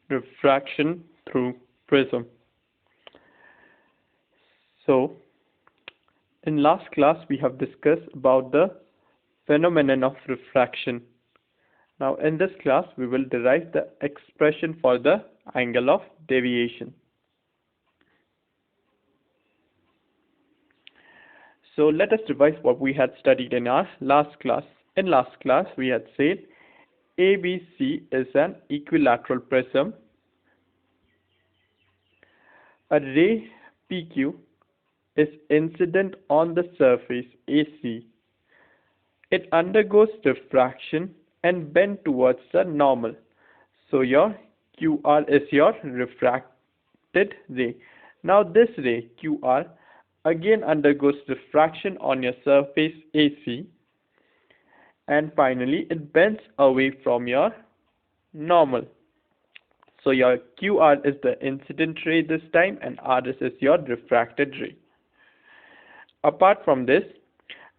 Refraction through prism. So, in last class we have discussed about the phenomenon of refraction. Now in this class we will derive the expression for the angle of deviation. So let us revise what we had studied in our last class. In last class we had said ABC is an equilateral prism. A ray PQ is incident on the surface AC. It undergoes refraction and bend towards the normal. So your QR is your refracted ray. Now this ray QR again undergoes refraction on your surface AC, and finally it bends away from your normal. So your QR is the incident ray this time and RS is your refracted ray. Apart from this,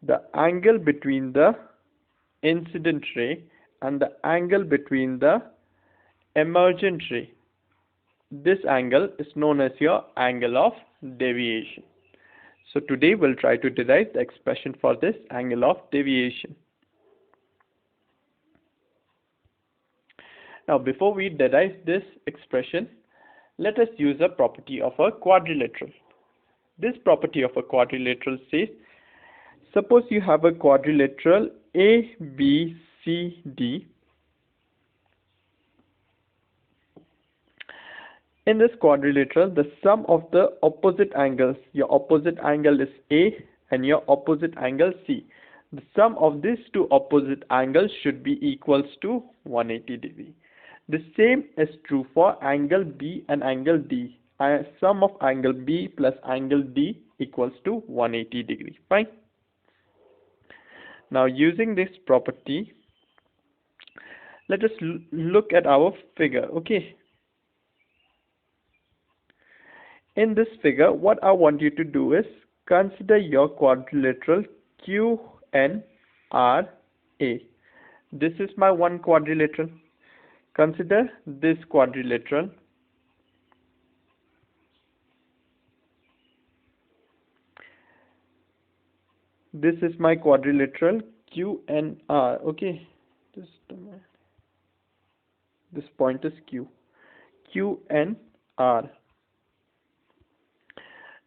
the angle between the incident ray and the angle between the emergent ray, this angle is known as your angle of deviation. So today we'll try to derive the expression for this angle of deviation. Now before we derive this expression, let us use a property of a quadrilateral. This property of a quadrilateral says, suppose you have a quadrilateral ABCD. In this quadrilateral, the sum of the opposite angles, your opposite angle is A and your opposite angle C. The sum of these two opposite angles should be equals to 180 degree. The same is true for angle B and angle D. Sum of angle B plus angle D equals to 180 degree. Fine. Now using this property, let us look at our figure. Okay. In this figure, what I want you to do is consider your quadrilateral QNRA. This is my one quadrilateral. Consider this quadrilateral. This is my quadrilateral QNR. Okay, this point is Q. QNR.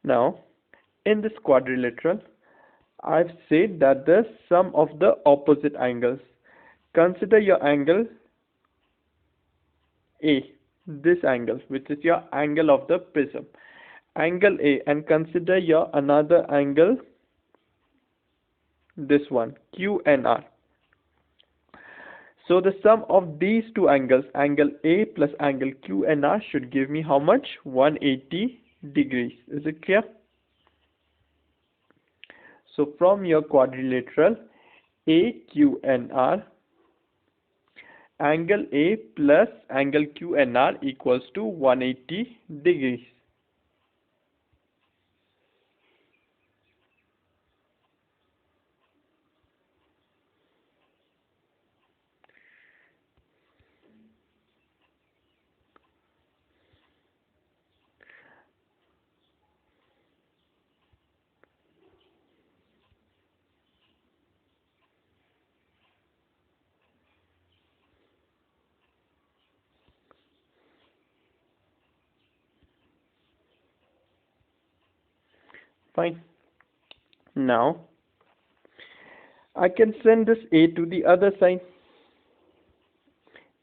Now, in this quadrilateral, I've said that the sum of the opposite angles. Consider your angle A, this angle, which is your angle of the prism. Angle A, and consider your another angle, this one, QNR. So the sum of these two angles, angle A plus angle QNR, should give me how much? 180 degrees. Is it clear? So from your quadrilateral AQNR, angle A plus angle QNR equals to 180 degrees. Fine. Now I can send this A to the other side.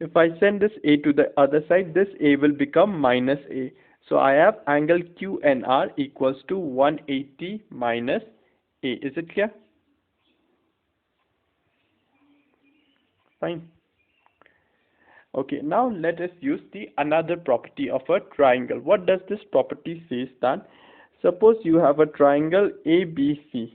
If I send this A to the other side, this A will become minus A. So I have angle QNR equals to 180 minus A. Is it clear? Fine. Okay, now let us use the another property of a triangle. What does this property say? That suppose you have a triangle ABC.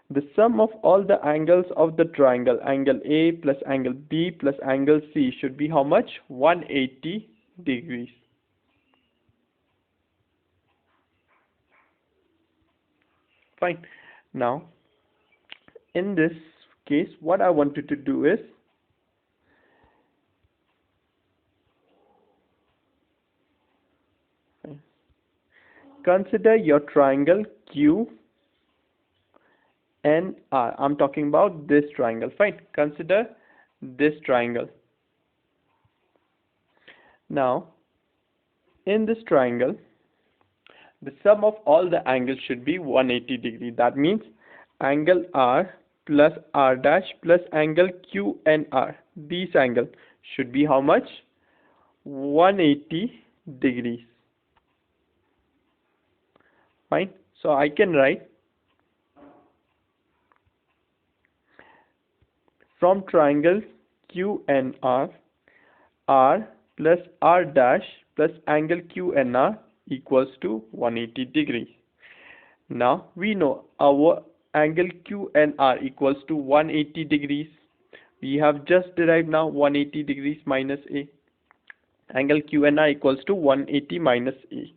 The sum of all the angles of the triangle, angle A plus angle B plus angle C, should be how much? 180 degrees. Fine. Now, in this case, what I wanted to do is consider your triangle QNR. I'm talking about this triangle. Fine. Consider this triangle. Now, in this triangle, the sum of all the angles should be 180 degree. That means angle R plus R dash plus angle QNR. These angles should be how much? 180 degrees. Fine. So I can write from triangle QNR, R plus R dash plus angle QNR equals to 180 degrees. Now we know our angle QNR equals to 180 degrees. We have just derived now 180 degrees minus A. Angle QNR equals to 180 minus A.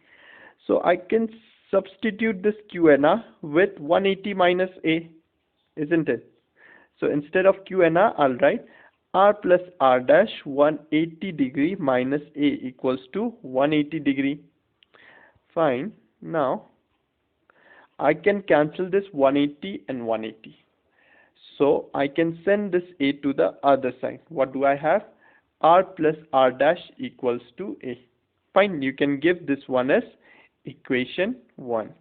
So I can substitute this QNR with 180 minus A, isn't it? So instead of QNR, I'll write R plus R dash 180 degree minus A equals to 180 degree. Fine. Now I can cancel this 180 and 180. So I can send this A to the other side. What do I have? R plus R dash equals to A. Fine. You can give this one as equation 1.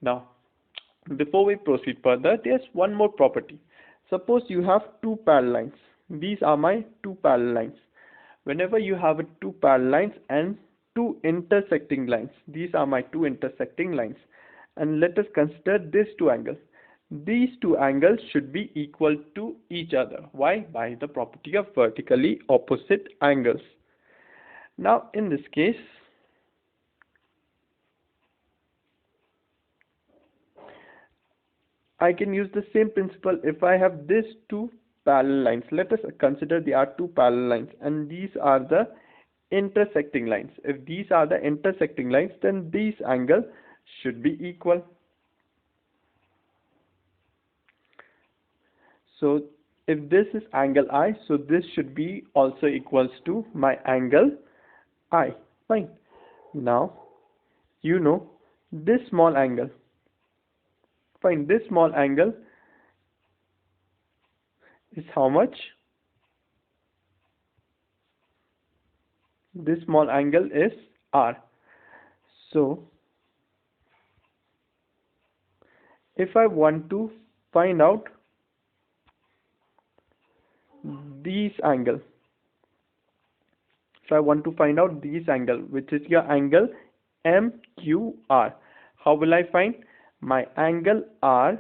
Now, before we proceed further, there's one more property. Suppose you have two parallel lines. These are my two parallel lines. Whenever you have two parallel lines and two intersecting lines, these are my two intersecting lines. And let us consider these two angles. These two angles should be equal to each other. Why? By the property of vertically opposite angles. Now, in this case, I can use the same principle if I have these two parallel lines. Let us consider there are two parallel lines and these are the intersecting lines. If these are the intersecting lines, then these angles should be equal. So if this is angle I, so this should be also equals to my angle I. Fine. Now, you know this small angle. Fine, this small angle is how much? This small angle is R. So, if I want to find out these angle, which is your angle MQR, how will I find? My angle R,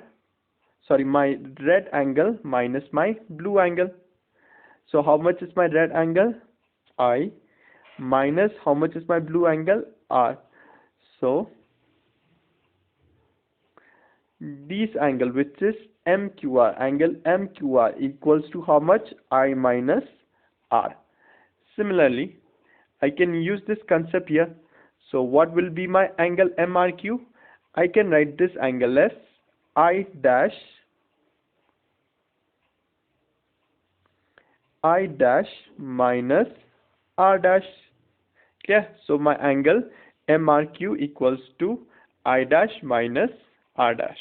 my red angle minus my blue angle. So how much is my red angle? I minus how much is my blue angle? R. So this angle, which is MQR, angle MQR equals to how much? I minus R. Similarly, I can use this concept here. So what will be my angle MRQ? I can write this angle as I dash minus R dash. Yeah, so my angle MRQ equals to I dash minus R dash.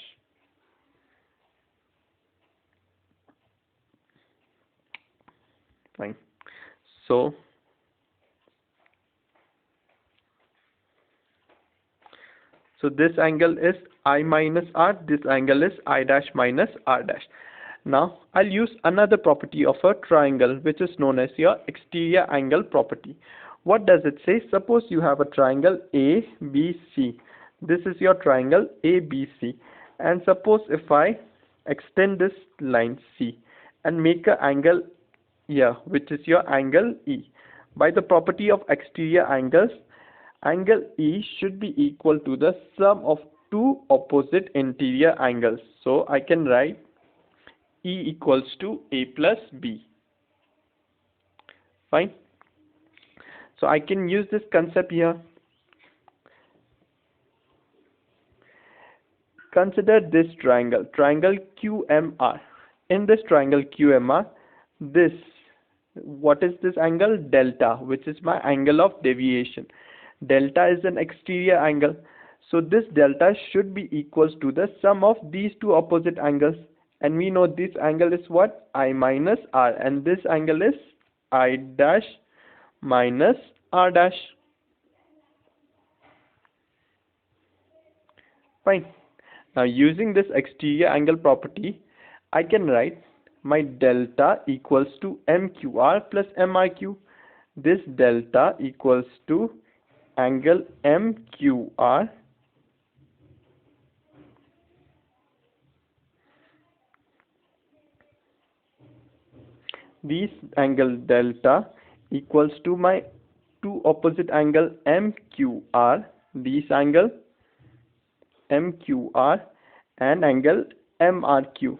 Fine. So this angle is I minus R, this angle is I dash minus R dash. Now I'll use another property of a triangle, which is known as your exterior angle property. What does it say? Suppose you have a triangle ABC. This is your triangle ABC. And suppose if I extend this line C and make an angle here, which is your angle E. By the property of exterior angles, angle E should be equal to the sum of two opposite interior angles. So I can write E equals to A plus B. Fine. So I can use this concept here. Consider this triangle QMR. In this triangle QMR, this What is this angle? Delta, which is my angle of deviation. Delta is an exterior angle. So this delta should be equals to the sum of these two opposite angles. And we know this angle is what? I minus R. And this angle is I dash minus R dash. Fine. Now using this exterior angle property, I can write my delta equals to MQR plus MRQ. This delta equals to angle MQR this angle delta equals to my two opposite angle MQR, this angle MQR and angle MRQ.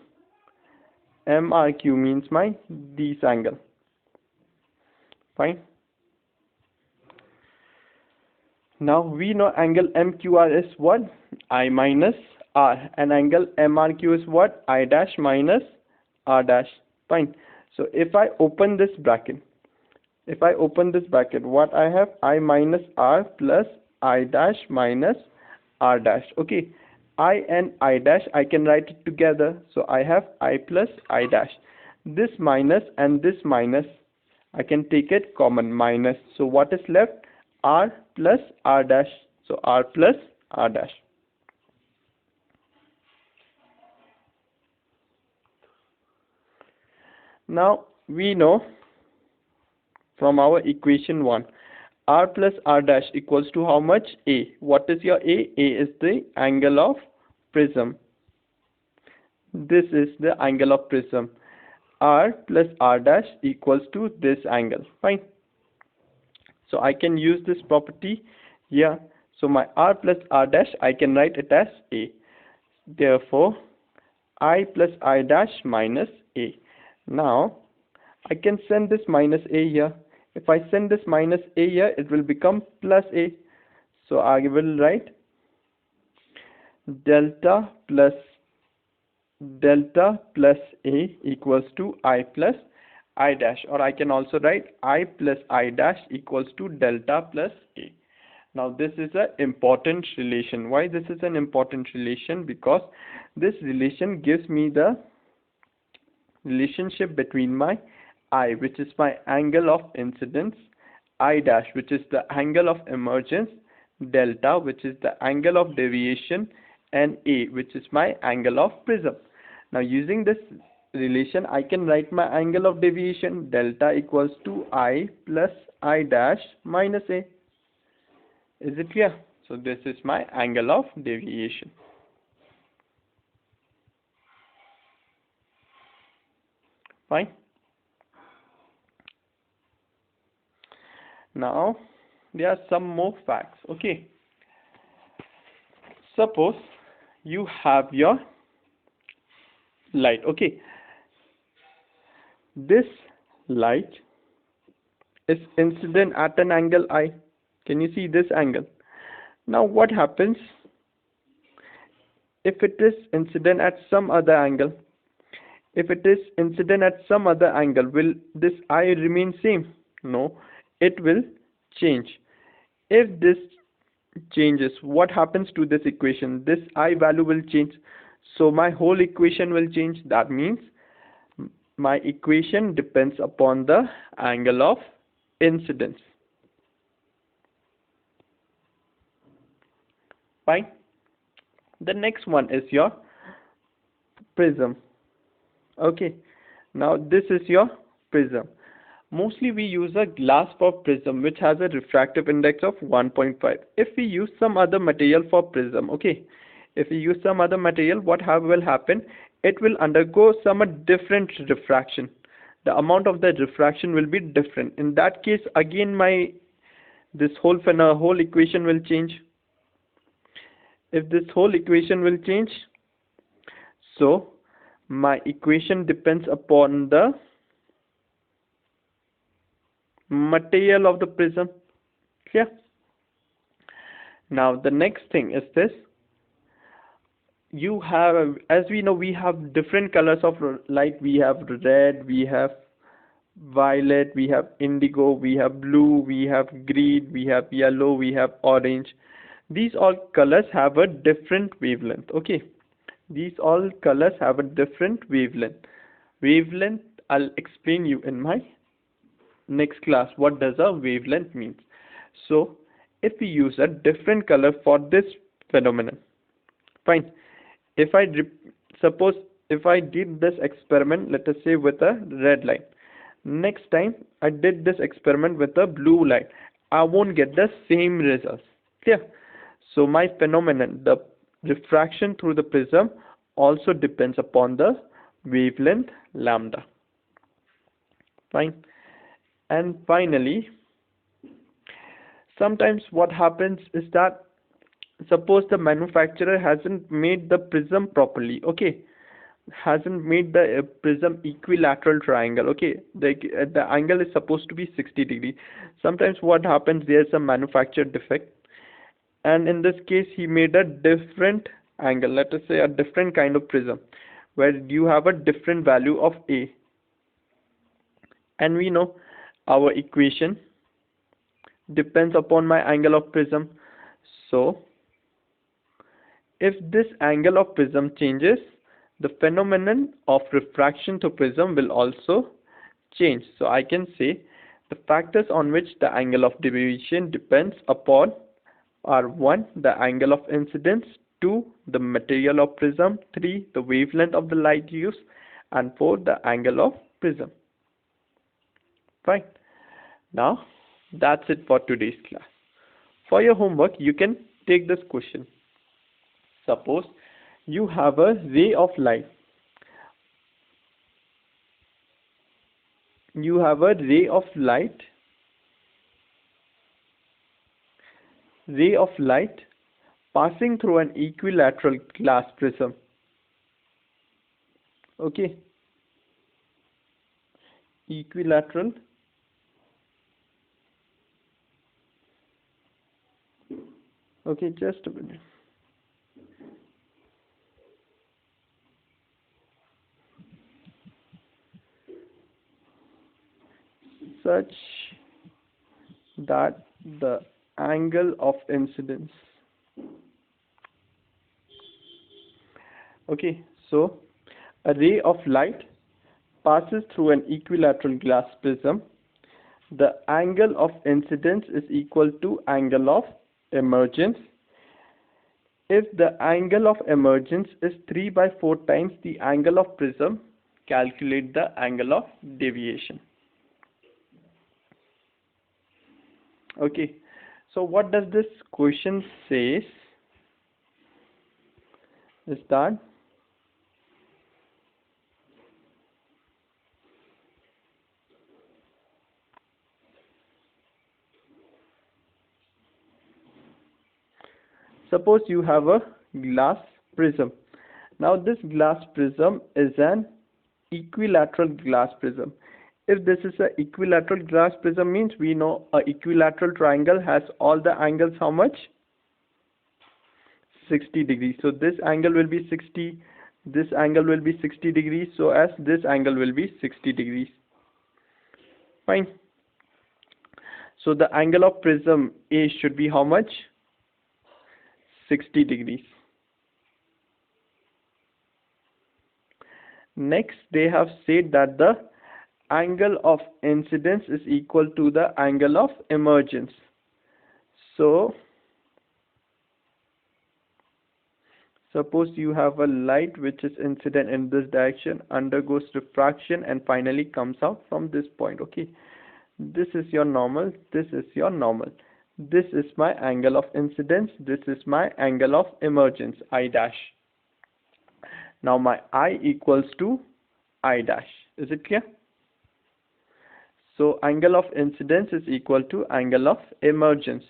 MRQ means my this angle. Fine. Now we know angle MQR is what? I minus R, and angle MRQ is what? I dash minus R dash. Fine. So if I open this bracket, what I have? I minus R plus I dash minus R dash. Okay. I and I dash, I can write it together. So I have I plus I dash. This minus and this minus, I can take it common, minus. So what is left? R plus R dash. So R plus R dash. Now we know from our equation 1, R plus R dash equals to how much? A. What is your A? A is the angle of prism. This is the angle of prism. R plus R dash equals to this angle. Fine. So I can use this property here. So my R plus R dash, I can write it as A. Therefore, I plus I dash minus A. Now, I can send this minus A here. If I send this minus A here, it will become plus A. So I will write delta plus A equals to I plus I dash, or I can also write I plus I dash equals to delta plus A. Now this is an important relation. Why this is an important relation? Because this relation gives me the relationship between my I, which is my angle of incidence, I dash, which is the angle of emergence, delta, which is the angle of deviation, and A, which is my angle of prism. Now using this relation, I can write my angle of deviation, delta equals to I plus I dash minus A. Is it clear? So this is my angle of deviation. Fine. Now there are some more facts. Okay. Suppose you have your light. Okay. This light is incident at an angle I. Can you see this angle? Now what happens if it is incident at some other angle? If it is incident at some other angle, will this I remain same? No, it will change. If this changes, what happens to this equation? This I value will change. So my whole equation will change. That means my equation depends upon the angle of incidence. Fine. The next one is your prism. Okay. Now this is your prism. Mostly we use a glass for prism, which has a refractive index of 1.5. If we use some other material for prism, okay, if we use some other material, what will happen? It will undergo some different refraction. The amount of the refraction will be different. In that case, again, this whole equation will change. If this whole equation will change, so my equation depends upon the material of the prism. Clear? Now the next thing is this. You have, as we know, we have different colors of light. We have red, we have violet, we have indigo, we have blue, we have green, we have yellow, we have orange. These all colors have a different wavelength. Okay, these all colors have a different wavelength. Wavelength, I'll explain you in my next class what does a wavelength means. So if we use a different color for this phenomenon, fine. If I suppose if I did this experiment, let us say with a red light, next time I did this experiment with a blue light, I won't get the same results. Clear? So my phenomenon, the refraction through the prism, also depends upon the wavelength lambda. Fine. And finally, sometimes what happens is that suppose the manufacturer hasn't made the prism properly, okay, hasn't made the prism equilateral triangle, okay, the angle is supposed to be 60 degrees. Sometimes what happens, there's a manufacturer defect, and in this case he made a different angle, let us say a different kind of prism where you have a different value of A, and we know our equation depends upon my angle of prism. So if this angle of prism changes, the phenomenon of refraction to prism will also change. So I can say the factors on which the angle of deviation depends upon are 1. The angle of incidence, 2. The material of prism, 3. The wavelength of the light used, and 4. The angle of prism. Fine. Now that's it for today's class. For your homework, you can take this question. Suppose you have a ray of light. You have a ray of light passing through an equilateral glass prism. Okay. Equilateral okay, just a minute. Such that the angle of incidence. Okay, so a ray of light passes through an equilateral glass prism. The angle of incidence is equal to angle of emergence. If the angle of emergence is 3 by 4 times the angle of prism, calculate the angle of deviation. Okay, so what does this question says is that suppose you have a glass prism. Now this glass prism is an equilateral glass prism. If this is an equilateral glass prism, means we know a equilateral triangle has all the angles how much? 60 degrees. So this angle will be 60, this angle will be 60 degrees, so as this angle will be 60 degrees. Fine. So the angle of prism A should be how much? 60 degrees. Next, they have said that the angle of incidence is equal to the angle of emergence. So suppose you have a light which is incident in this direction, undergoes refraction, and finally comes out from this point. Okay, this is your normal, this is your normal. This is my angle of incidence, this is my angle of emergence, I dash. Now my I equals to I dash. Is it clear? So angle of incidence is equal to angle of emergence.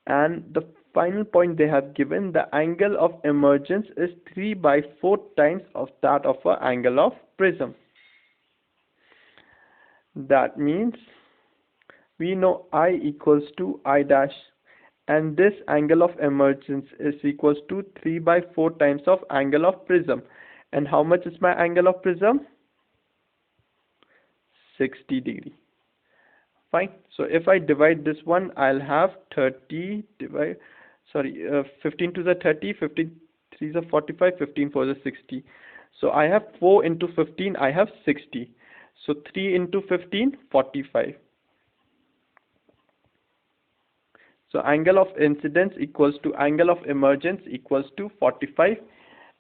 And the final point they have given, the angle of emergence is 3 by 4 times of that of an angle of prism. That means we know I equals to I dash, and this angle of emergence is equals to 3 by 4 times of angle of prism. And how much is my angle of prism? 60 degree. Fine. So if I divide this one, I'll have 30 divide, 15 to the 30, 15 3 is a 45, 15 4 is a 60. So I have 4 into 15, I have 60. So 3 into 15, 45. So angle of incidence equals to angle of emergence equals to 45.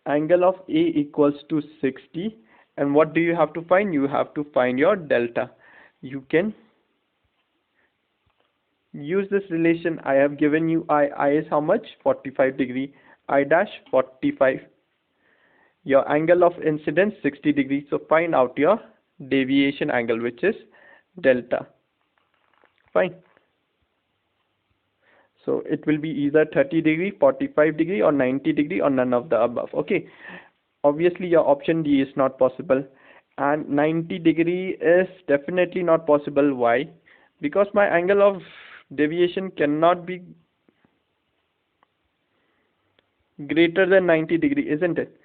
Angle of A equals to 60. And what do you have to find? You have to find your delta. You can use this relation. I have given you I is how much? 45 degree. I dash 45. Your angle of incidence 60 degrees. So find out your deviation angle, which is delta. Fine. So it will be either 30 degree, 45 degree or 90 degree or none of the above. Okay. Obviously your option D is not possible, and 90 degree is definitely not possible. Why? Because my angle of deviation cannot be greater than 90 degree, isn't it?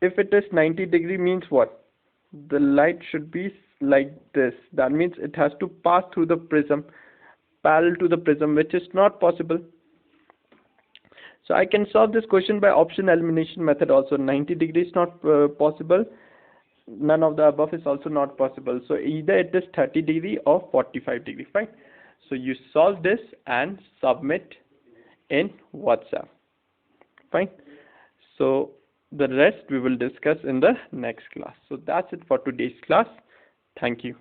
If it is 90 degree means what? The light should be like this. That means it has to pass through the prism, parallel to the prism, which is not possible. So I can solve this question by option elimination method also. 90 degrees not possible. None of the above is also not possible. So either it is 30 degree or 45 degree. Fine. So you solve this and submit in WhatsApp. Fine. So the rest we will discuss in the next class. So that's it for today's class. Thank you.